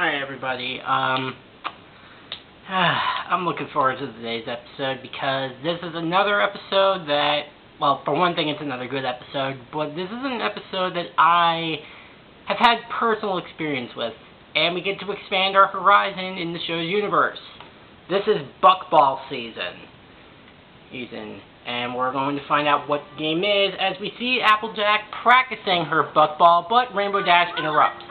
Alright everybody, I'm looking forward to today's episode because this is another episode that, well, for one thing it's another good episode, but this is an episode that I have had personal experience with, and we get to expand our horizon in the show's universe. This is Buckball season, and we're going to find out what the game is as we see Applejack practicing her Buckball, but Rainbow Dash interrupts.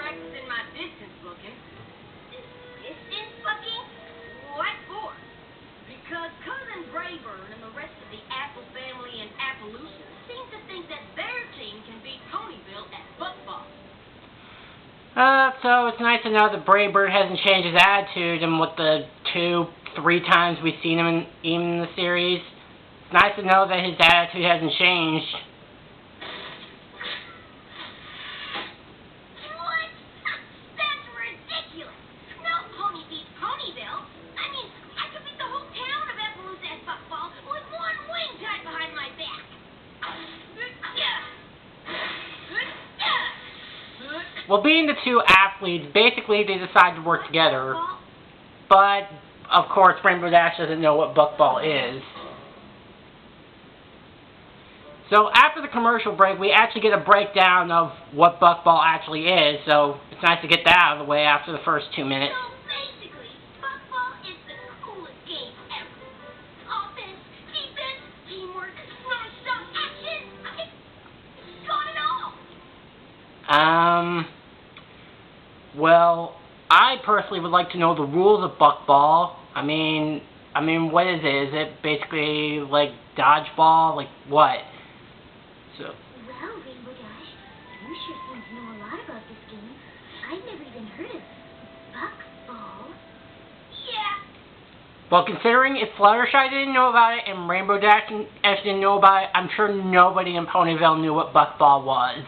So it's nice to know that Braybird hasn't changed his attitude in what the 2-3 times we've seen him in the series. It's nice to know that his attitude hasn't changed. What? That's ridiculous! No pony beats Ponyville! I mean, I could beat the whole town of Appaloosa at Buckball with one wing tied behind my back! Well, being the two athletes, basically they decide to work together. But, of course, Rainbow Dash doesn't know what Buckball is. So, after the commercial break, we actually get a breakdown of what Buckball actually is. So, it's nice to get that out of the way after the first 2 minutes. So, basically, Buckball is the coolest game ever. Offense, defense, teamwork, non-stop action. It's got it all. Well, I personally would like to know the rules of Buckball. I mean, what is it? Is it basically like dodgeball? Like what? So. Well, Rainbow Dash, you sure seem to know a lot about this game. I've never even heard of Buckball. Yeah. Well, considering if Fluttershy didn't know about it and Rainbow Dash didn't know about it, I'm sure nobody in Ponyville knew what Buckball was.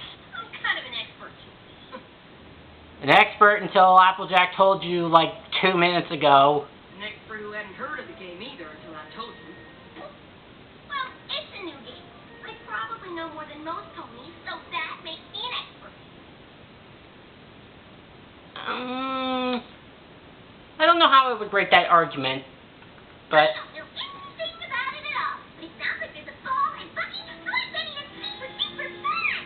An expert until Applejack told you like 2 minutes ago. An expert who hadn't heard of the game either until I told you. Well, it's a new game. I probably know more than most ponies, so that makes me an expert. I don't know how I would break that argument, but. I don't know anything about it at all. But it sounds like there's a ball and Bucky, so I bet it's super fun.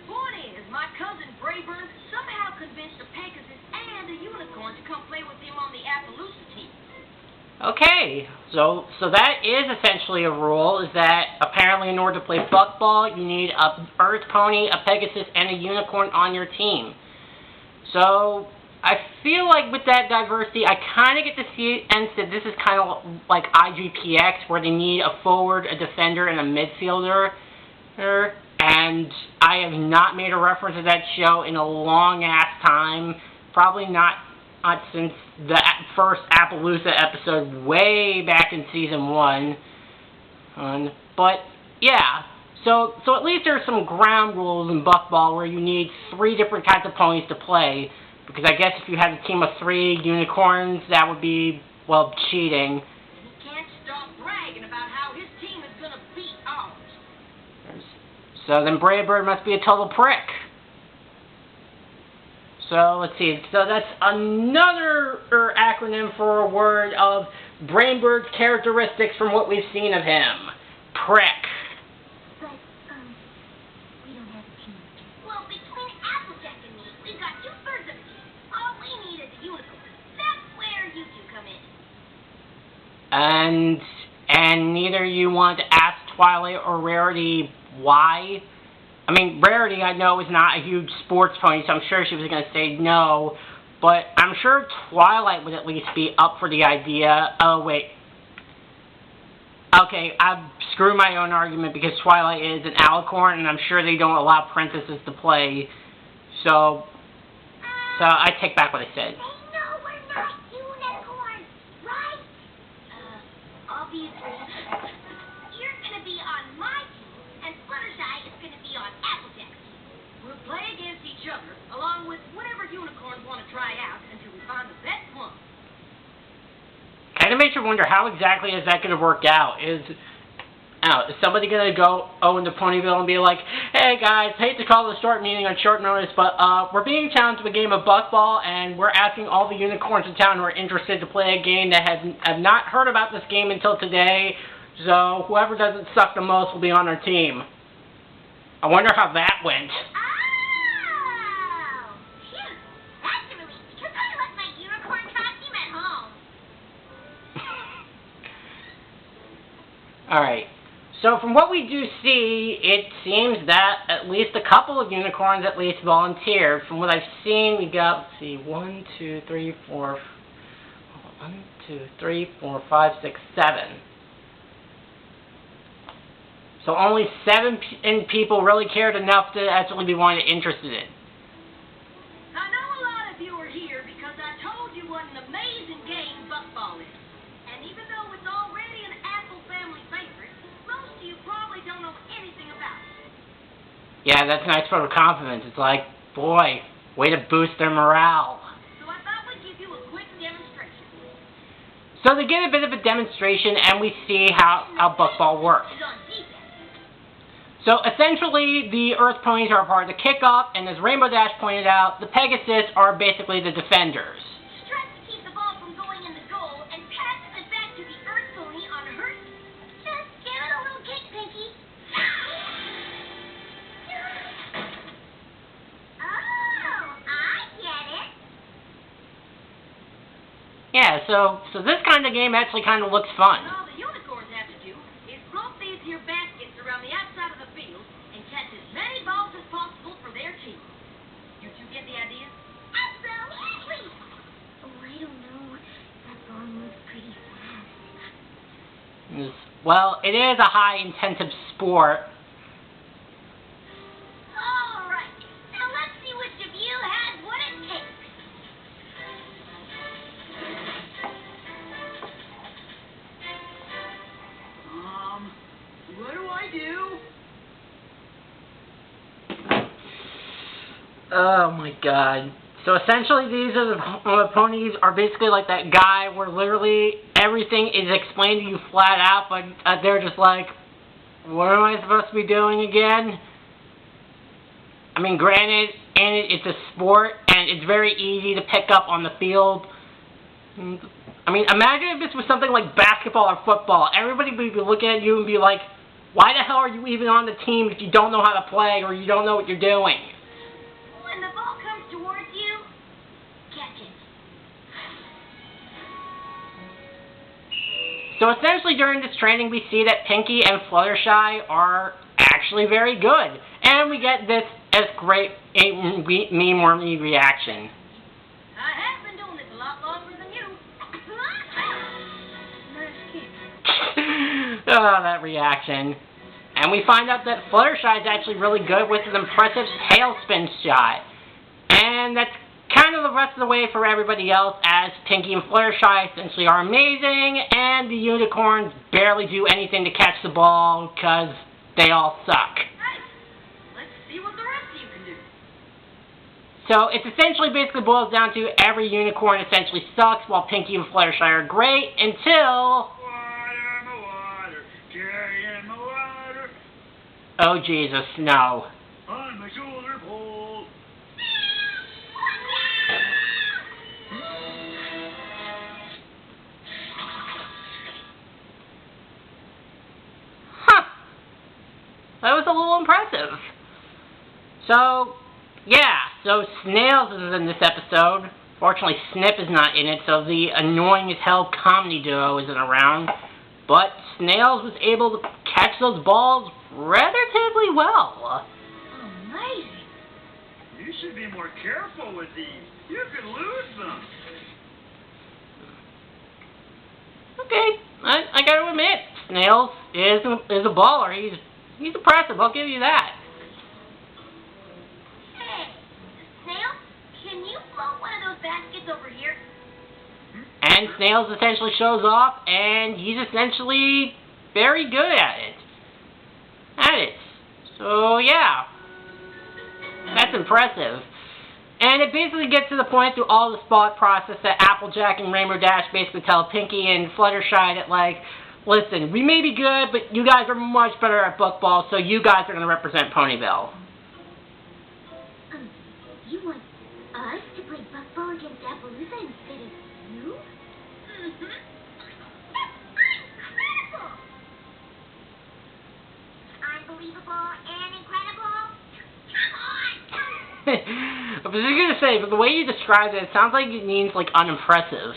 Point is, my cousin Braybird somehow convinced a Pegasus and a unicorn to come play with him on the Appaloosa team. Okay, so that is essentially a rule, is that apparently in order to play Buckball, you need a Earth Pony, a Pegasus, and a unicorn on your team. So, I feel like with that diversity, I kind of get to see it, and so this is kind of like IGPX, where they need a forward, a defender, and a midfielder. And I have not made a reference to that show in a long-ass time. Probably not since the first Appaloosa episode way back in Season 1. But, yeah. So at least there's some ground rules in Buckball where you need 3 different types of ponies to play. Because I guess if you had a team of 3 unicorns, that would be, well, cheating. He can't stop bragging about how his team is going to beat ours. So then Braybird must be a total prick. So let's see. So that's another acronym for a word of Brainbird's characteristics from what we've seen of him. Prick. But, we don't have a team. Well, between Applejack and me, we've got 2/3 of a team. All we need is a unicorn. That's where you two come in. And neither you want to ask Twilight or Rarity why. I mean, Rarity, I know, is not a huge sports pony, so I'm sure she was going to say no. But I'm sure Twilight would at least be up for the idea. Oh, wait. Okay, I've screwed my own argument because Twilight is an alicorn, and I'm sure they don't allow princesses to play. So I take back what I said. They know we're not unicorns, right? Obviously. You're going to be on my team, and Fluttershy is going to be on Applejack's team. We'll play against each other, along with whatever unicorns want to try out until we find the best one. Kind of makes you wonder how exactly is that going to work out. Now, is somebody going to go own the Ponyville and be like, hey guys, hate to call this short meeting on short notice, but we're being challenged to a game of Buckball, and we're asking all the unicorns in town who are interested to play a game that have not heard about this game until today, so whoever doesn't suck the most will be on our team. I wonder how that went. Oh! Phew, that's a relief, because I left my unicorn costume at home. Alright. So from what we do see, it seems that at least a couple of unicorns at least volunteered. From what I've seen, we got, let's see, 1, 2, 3, 4, 5, 6, 7. So only 7 people really cared enough to actually be interested in. I know a lot of you are here because I told you what an amazing game Buckball is. And even though it's already an Apple family favorite, most of you probably don't know anything about it. Yeah, that's nice for the confidence. It's like, boy, way to boost their morale. So I thought we'd give you a quick demonstration. So they get a bit of a demonstration, and we see how Buckball works. It's on defense. So essentially, the Earth Ponies are a part of the kickoff, and as Rainbow Dash pointed out, the Pegasus are basically the defenders. Strut to keep the ball from going in the goal and passes it back to the Earth Pony on her. Just give it a little kick, Pinky. Oh, I get it. Yeah, so this kind of game actually kind of looks fun. And all the unicorns have to do is float these here baskets around the outside of the field and catch as many balls as possible for their team. You two get the idea? Absolutely. Oh, I don't know. That ball moves pretty fast. Well, it is a high-intensive sport. All right. Now let's see which of you has what it takes. What do I do? Oh my god. So essentially these are the ponies are basically like that guy where literally everything is explained to you flat out, but they're just like, what am I supposed to be doing again? I mean, granted, it's a sport, and it's very easy to pick up on the field. I mean, imagine if this was something like basketball or football. Everybody would be looking at you and be like, why the hell are you even on the team if you don't know how to play or you don't know what you're doing? When the ball comes towards you, catch it. So essentially during this training we see that Pinky and Fluttershy are actually very good. And we get this as great meme-worthy reaction. I have been doing this a lot longer than you. Oh, that reaction. And we find out that Fluttershy is actually really good with an impressive tailspin shot. And that's kind of the rest of the way for everybody else, as Pinky and Fluttershy essentially are amazing, and the unicorns barely do anything to catch the ball because they all suck. Nice. Let's see what the rest of you can do. So it essentially basically boils down to every unicorn essentially sucks while Pinky and Fluttershy are great until... Water in the water, carry in the water, Oh Jesus, no. on my shoulder pole. Huh. That was a little impressive. So, yeah, so Snails is in this episode. Fortunately, Snip is not in it, so the annoying as hell comedy duo isn't around. But Snails was able to catch those balls relatively well. Amazing. You should be more careful with these. You could lose them. Okay, I gotta admit, Snails is a baller. He's impressive, I'll give you that. Hey, Snail, can you float one of those baskets over here? And Snails essentially shows off, and he's essentially very good at it. So, yeah. That's impressive. And it basically gets to the point through all the spot process that Applejack and Rainbow Dash basically tell Pinky and Fluttershy that, like, listen, we may be good, but you guys are much better at Buckball, so you guys are going to represent Ponyville. You want us to play Buckball against Appaloosa instead of you? Mm-hmm. That's unbelievable and incredible. Come on! I was just going to say, but the way you described it, it sounds like it means, like, unimpressive.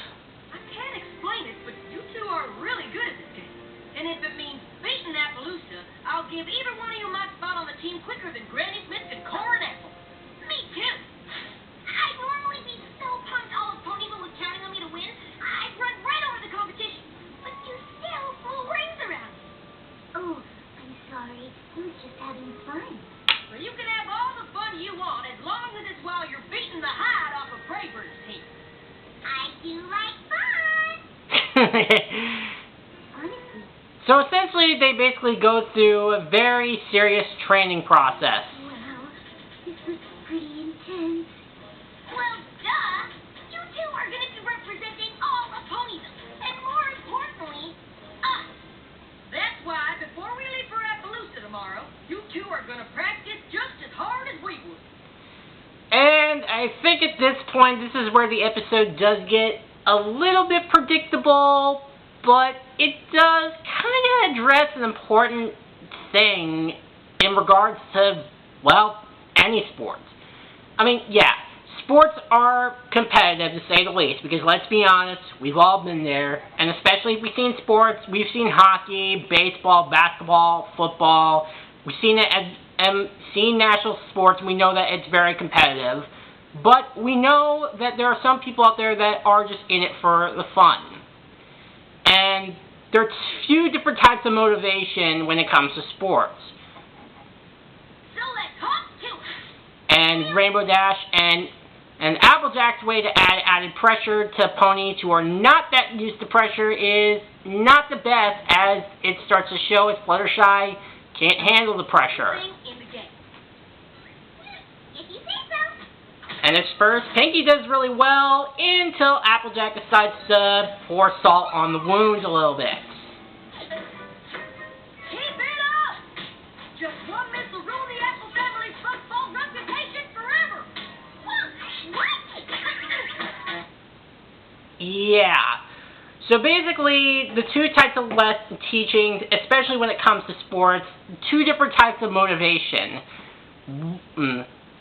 I can't explain it, but you two are really good at this game. And if it means beating Appaloosa, I'll give either one of you my spot on the team quicker than Granny Smith and Cora and Apple. Me too. I'd normally be so pumped all of Ponyville was counting on me to win, I'd run right over the competition. But you still pull rings around me. Oh, I'm sorry. I was just having fun. Well, you can have all the fun you want as long as it's while you're beating the hide off of Braybird's team. I do like fun. Honestly. So essentially, they basically go through a very serious training process. Wow, this was pretty intense. Well, duh. You two are going to be representing all of Ponyville, and more importantly, us. That's why, before we leave for Appaloosa tomorrow, you two are going to practice just as hard as we would. And I think at this point, this is where the episode does get a little bit predictable, but it does kind of address an important thing in regards to, well, any sports. I mean, yeah, sports are competitive, to say the least, because let's be honest, we've all been there, and especially if we've seen sports, we've seen hockey, baseball, basketball, football, we've seen it seen national sports, and we know that it's very competitive, but we know that there are some people out there that are just in it for the fun. And there are few different types of motivation when it comes to sports. So let's talk to us. And Rainbow Dash and Applejack's way to add added pressure to ponies who are not that used to pressure is not the best, as it starts to show as Fluttershy can't handle the pressure. In the game. If you say so. And at first, Pinky does really well until Applejack decides to pour salt on the wounds a little bit. Keep it up! Just one miss will ruin the Apple family's football reputation forever. What? Yeah. So basically, the two types of lesson teachings, especially when it comes to sports, two different types of motivation.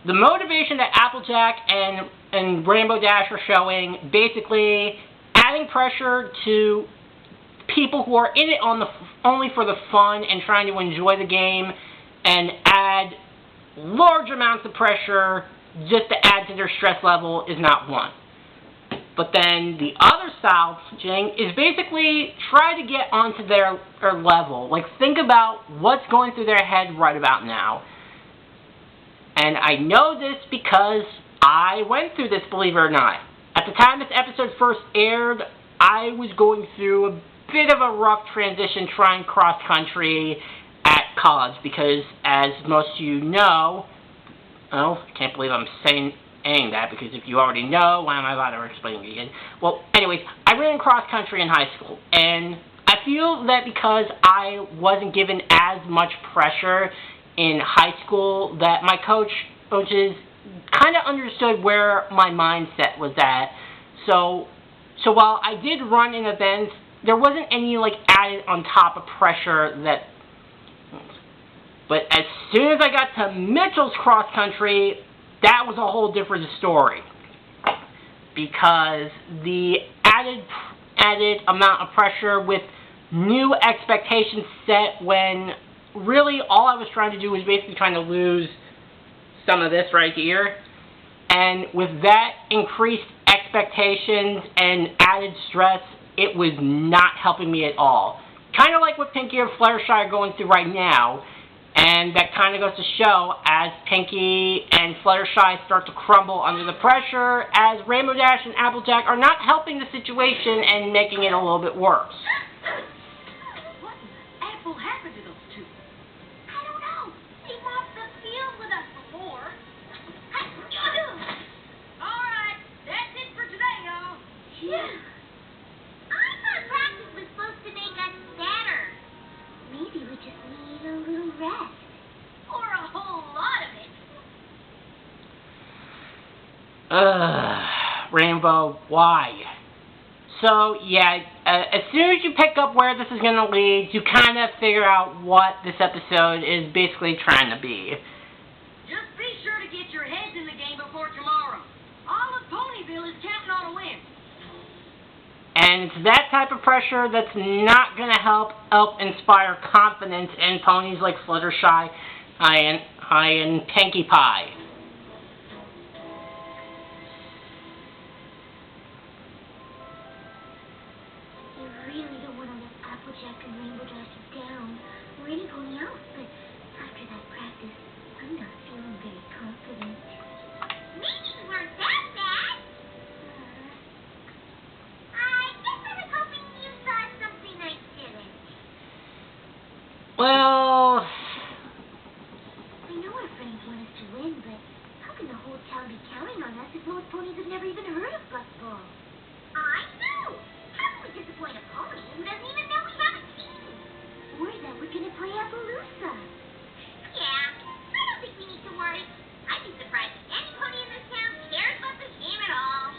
The motivation that Applejack and Rainbow Dash are showing, basically adding pressure to people who are in it only for the fun and trying to enjoy the game, and add large amounts of pressure just to add to their stress level is not one. But then the other style teaching is basically try to get onto their level. Like, think about what's going through their head right about now. And I know this because I went through this, believe it or not. At the time this episode first aired, I was going through a bit of a rough transition trying cross-country at college because, as most of you know, oh, I can't believe I'm saying that, because if you already know, why am I bothering explaining it again? Well, anyways, I ran cross-country in high school, and I feel that because I wasn't given as much pressure in high school, that my coaches kind of understood where my mindset was at. So while I did run in events, there wasn't any like added on top of pressure that. But as soon as I got to Mitchell's cross country, that was a whole different story, because the added amount of pressure with new expectations set when really all I was trying to do was basically trying to lose some of this right here. And with that increased expectations and added stress, it was not helping me at all. Kind of like what Pinky and Fluttershy are going through right now. And that kind of goes to show as Pinky and Fluttershy start to crumble under the pressure, as Rainbow Dash and Applejack are not helping the situation and making it a little bit worse. What in the apple happened to those two? I don't know. They mopped the field with us before. All right, that's it for today, y'all. I thought practice was supposed to make us better. Rainbow, why? So, yeah, as soon as you pick up where this is going to lead, you kind of figure out what this episode is basically trying to be. Just be sure to get your heads in the game before tomorrow. All of Ponyville is counting on a win. And it's that type of pressure that's not going to help inspire confidence in ponies like Fluttershy and Pinkie Pie. You really don't want to let Applejack and Rainbow Dash down or any pony else, but after that practice, I'm not feeling very confident. Maybe you weren't that bad. I guess I was hoping you saw something I didn't. Well, I know our friends want us to win, but how can the whole town be counting on us if most ponies have never even heard of Buckball? I know. How can we disappoint a pony who doesn't even know we have a team? Or that we're gonna play Appaloosa. Yeah, I don't think we need to worry. I'd be surprised if any pony in this town cares about this game at all.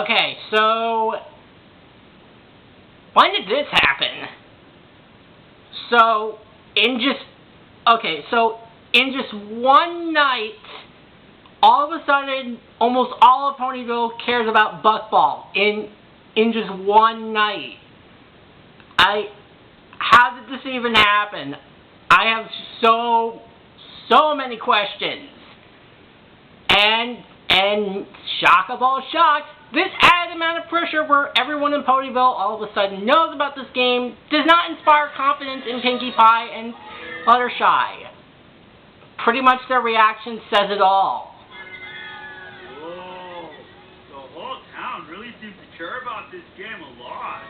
okay, so when did this happen? So in just one night, all of a sudden, almost all of Ponyville cares about Buckball. In just one night. How did this even happen? I have so many questions. And shock of all shocks, this added amount of pressure where everyone in Ponyville all of a sudden knows about this game does not inspire confidence in Pinkie Pie and Fluttershy. Pretty much their reaction says it all. Whoa. The whole town really seems to care about this game a lot.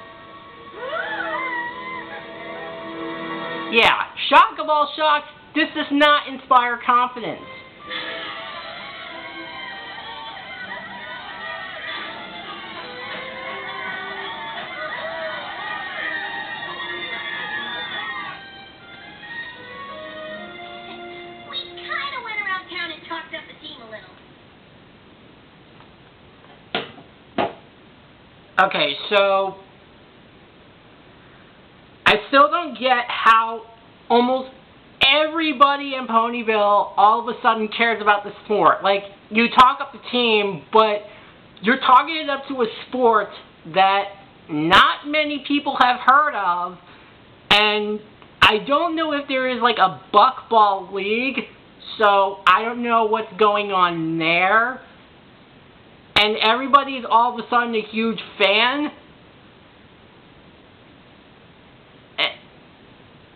Yeah, shock of all shocks, this does not inspire confidence. We kind of went around town and talked up the team a little. Okay, so I still don't get how almost everybody in Ponyville all of a sudden cares about the sport. Like, you talk up the team, but you're talking it up to a sport that not many people have heard of, and I don't know if there is like a Buckball league, so I don't know what's going on there. And everybody's all of a sudden a huge fan.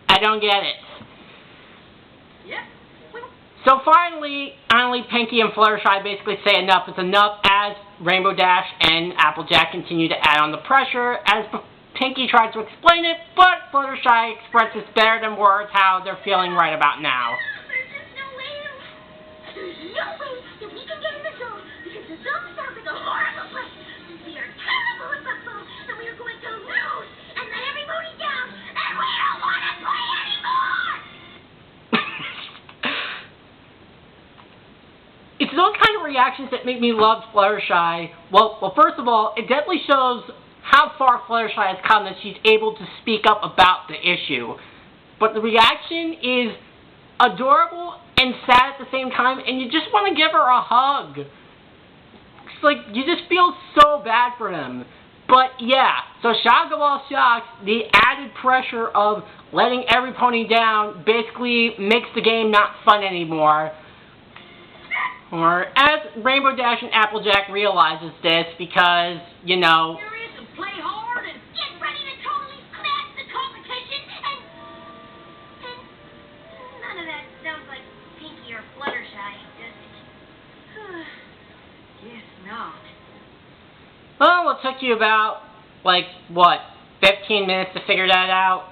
I don't get it. Yep. Well, So finally, Pinkie and Fluttershy basically say enough is enough as Rainbow Dash and Applejack continue to add on the pressure as Pinkie tries to explain it, but Fluttershy expresses better than words how they're feeling right about now. There's just no way. There's no way that we can get in the zone because the zone sounds like a horrible place. We are terrible at Buckball and we are going to lose and let everybody down and we don't want to play anymore! It's those kind of reactions that make me love Fluttershy. Well, first of all, it definitely shows how far Fluttershy has come that she's able to speak up about the issue. But the reaction is adorable and sad at the same time, and you just want to give her a hug. It's like, you just feel so bad for them. But yeah, so shock of all shocks, the added pressure of letting every pony down basically makes the game not fun anymore. Or as Rainbow Dash and Applejack realizes this because, you know, serious and play hard and Get ready to totally smash the competition and none of that sounds like Pinkie or Fluttershy, does it? Guess not. well, it took you about, like, what, 15 minutes to figure that out?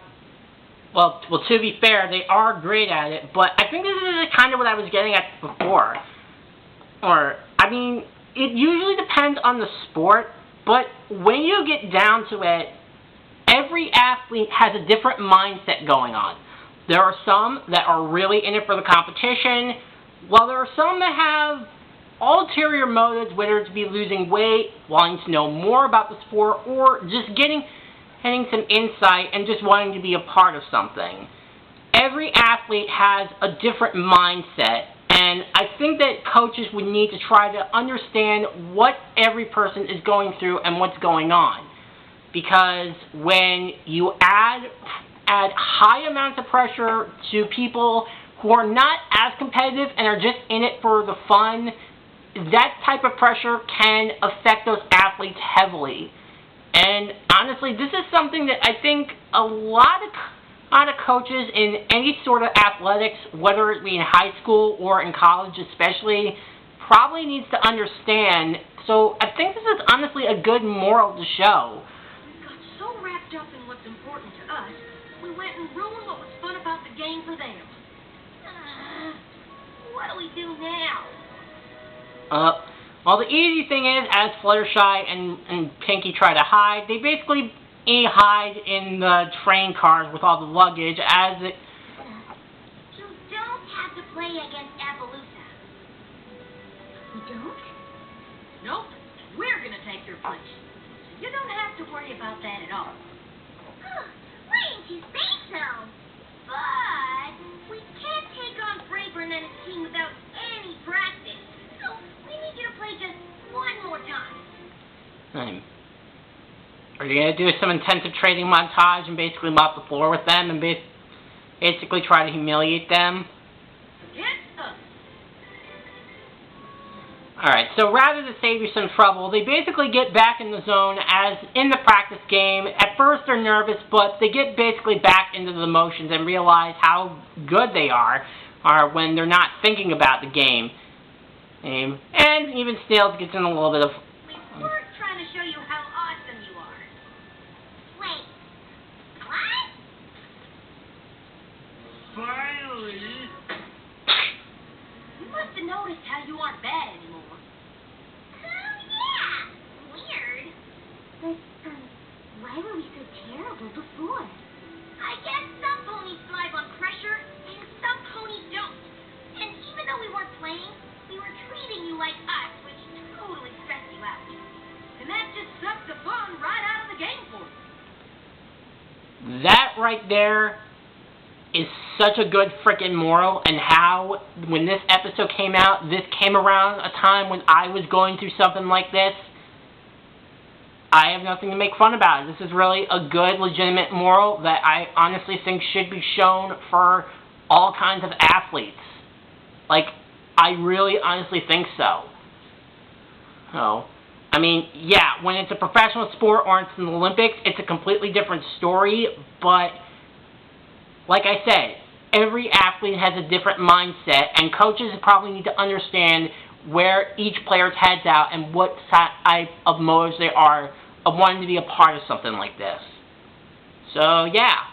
Well, to be fair, they are great at it, but I think this is kind of what I was getting at before. Or, I mean, it usually depends on the sport, But when you get down to it, every athlete has a different mindset going on. There are some that are really in it for the competition, while there are some that have ulterior motives, whether it be losing weight, wanting to know more about the sport, or just getting some insight and just wanting to be a part of something. Every athlete has a different mindset, and I think that coaches would need to try to understand what every person is going through and what's going on. Because when you add high amounts of pressure to people who are not as competitive and are just in it for the fun, that type of pressure can affect those athletes heavily. And honestly, this is something that I think a lot of coaches in any sort of athletics, whether it be in high school or in college especially, probably needs to understand. So I think this is honestly a good moral to show. We got so wrapped up in what's important to us, we went and ruined what was fun about the game for them. What do we do now? Well, the easy thing is, as Fluttershy and Pinky try to hide, they basically hide in the train cars with all the luggage as it... You don't have to play against Appaloosa. We don't? Nope. We're gonna take your place. You don't have to worry about that at all. Why didn't you say so? But we can't take on Braeburn and his team without any practice. So we need you to play just one more time. Are you going to do some intensive training montage and basically mop the floor with them and basically try to humiliate them? Against us. Alright, so rather than save you some trouble, they basically get back in the zone as in the practice game. At first they're nervous, but they get basically back into the motions and realize how good they are when they're not thinking about the game. And even Snails gets in a little bit of... We weren't trying to show you how awesome you are. Wait, what? Finally! You must have noticed how you aren't bad anymore. Oh, yeah. Weird. But, why were we so terrible before? I guess some ponies thrive on pressure, and some ponies don't. And even though we weren't playing, we were treating you like us, which totally stressed you out. And that just sucked the fun right out of the game for you. That right there is such a good frickin' moral, and how, when this episode came out, this came around a time when I was going through something like this. I have nothing to make fun about it. This is really a good, legitimate moral that I honestly think should be shown for all kinds of athletes. Like, I really honestly think so. Oh. I mean, yeah, when it's a professional sport or it's in the Olympics, it's a completely different story, but like I said, every athlete has a different mindset, and coaches probably need to understand where each player's head's out and what type of motives they are of wanting to be a part of something like this. So, yeah.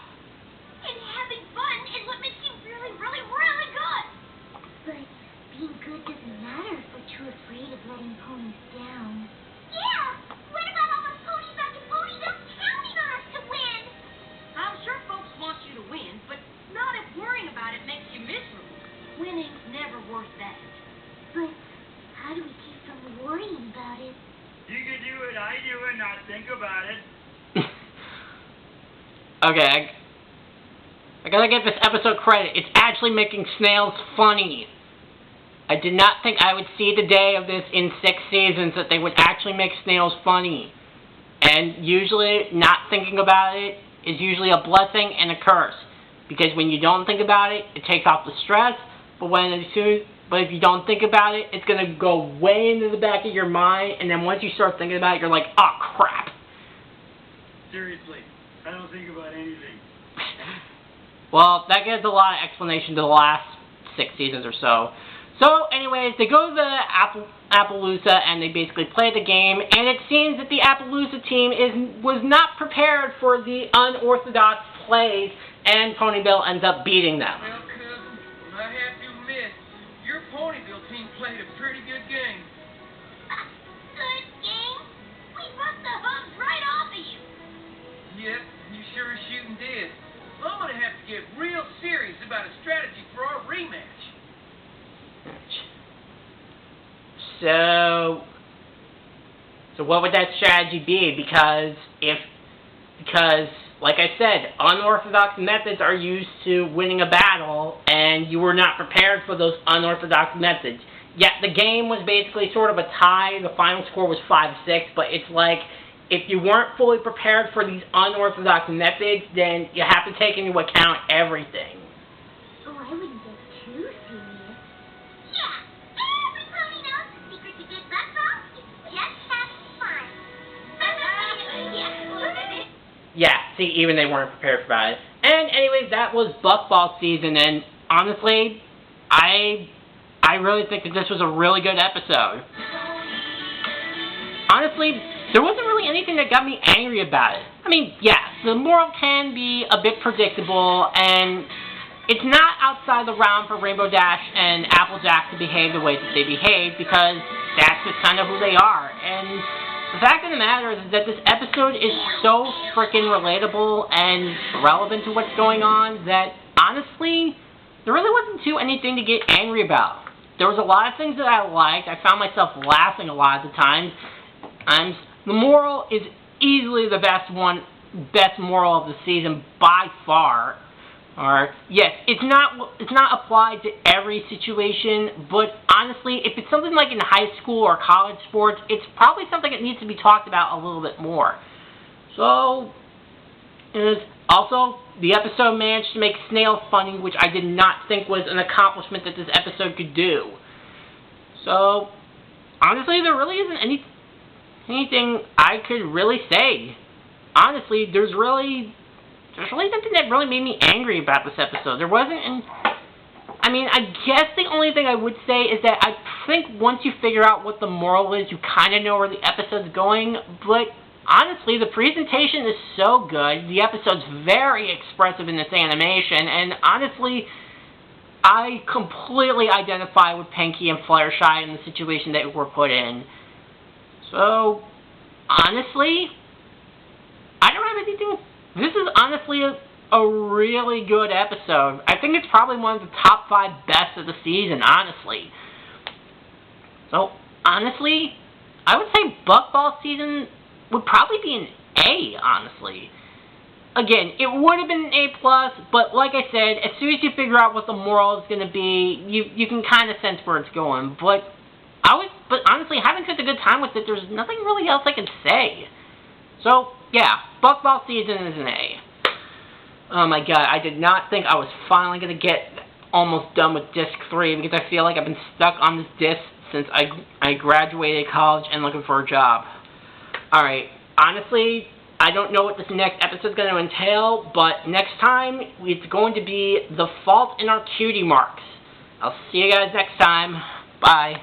And having fun is what makes you really, really, really good. But being good doesn't matter if we're too afraid of letting ponies down. Yeah. What about all those ponies after ponies up counting on us to win? I'm sure folks want you to win, but not if worrying about it makes you miserable. Winning's never worth that. But how do we keep from worrying about it? You can do what I do and not think about it. Okay, I gotta give this episode credit. It's actually making Snails funny. I did not think I would see the day of this in 6 seasons that they would actually make Snails funny. And usually, not thinking about it is usually a blessing and a curse. Because when you don't think about it, it takes off the stress. But if you don't think about it, it's going to go way into the back of your mind. And then once you start thinking about it, you're like, oh, crap. Seriously, I don't think about anything. Well, that gives a lot of explanation to the last 6 seasons or so. So, anyways, they go to the Appaloosa and they basically play the game. And it seems that the Appaloosa team was not prepared for the unorthodox plays. And Ponyville ends up beating them. Well, cousin, I have to admit, your Ponyville team played a pretty good game. Good game? We broke the the hooks right off of you. Yep, you sure as shooting did. I'm gonna have to get real serious about a strategy for our rematch. So what would that strategy be? Because like I said, unorthodox methods are used to winning a battle, and you were not prepared for those unorthodox methods. Yet the game was basically sort of a tie. The final score was 5-6, but it's like, if you weren't fully prepared for these unorthodox methods, then you have to take into account everything. Oh, I wouldn't get too serious. Yeah, every pony knows the secret to good buckball is just have fun. Yeah, see, even they weren't prepared for that. And anyways, that was Buckball season, and honestly, I really think that this was a really good episode. Honestly, there wasn't really anything that got me angry about it. I mean, yeah, the moral can be a bit predictable, and it's not outside the realm for Rainbow Dash and Applejack to behave the way that they behave, because that's just kind of who they are. And the fact of the matter is that this episode is so freaking relatable and relevant to what's going on that, honestly, there really wasn't anything to get angry about. There was a lot of things that I liked. I found myself laughing a lot of the times. The moral is easily the best moral of the season by far. Yes, it's not applied to every situation, but honestly, if it's something like in high school or college sports, it's probably something that needs to be talked about a little bit more. So, also, the episode managed to make Snail funny, which I did not think was an accomplishment that this episode could do. So, honestly, there really isn't anything I could really say. Honestly, there's really nothing that really made me angry about this episode. There wasn't, I mean, I guess the only thing I would say is that I think once you figure out what the moral is, you kind of know where the episode's going, but honestly, the presentation is so good, the episode's very expressive in its animation, and honestly, I completely identify with Pinky and Fluttershy in the situation that we're put in. So, honestly, I don't have anything. This is honestly a really good episode. I think it's probably one of the top 5 best of the season, honestly. So, honestly, I would say Buckball season would probably be an A, honestly. Again, it would have been an A+, but like I said, as soon as you figure out what the moral is going to be, you can kind of sense where it's going. But honestly, having such a good time with it, there's nothing really else I can say. So, yeah, Buckball season is an A. Oh my god, I did not think I was finally going to get almost done with Disc 3, because I feel like I've been stuck on this disc since I graduated college and looking for a job. Alright, honestly, I don't know what this next episode is going to entail, but next time, it's going to be The Fault in Our Cutie Marks. I'll see you guys next time. Bye.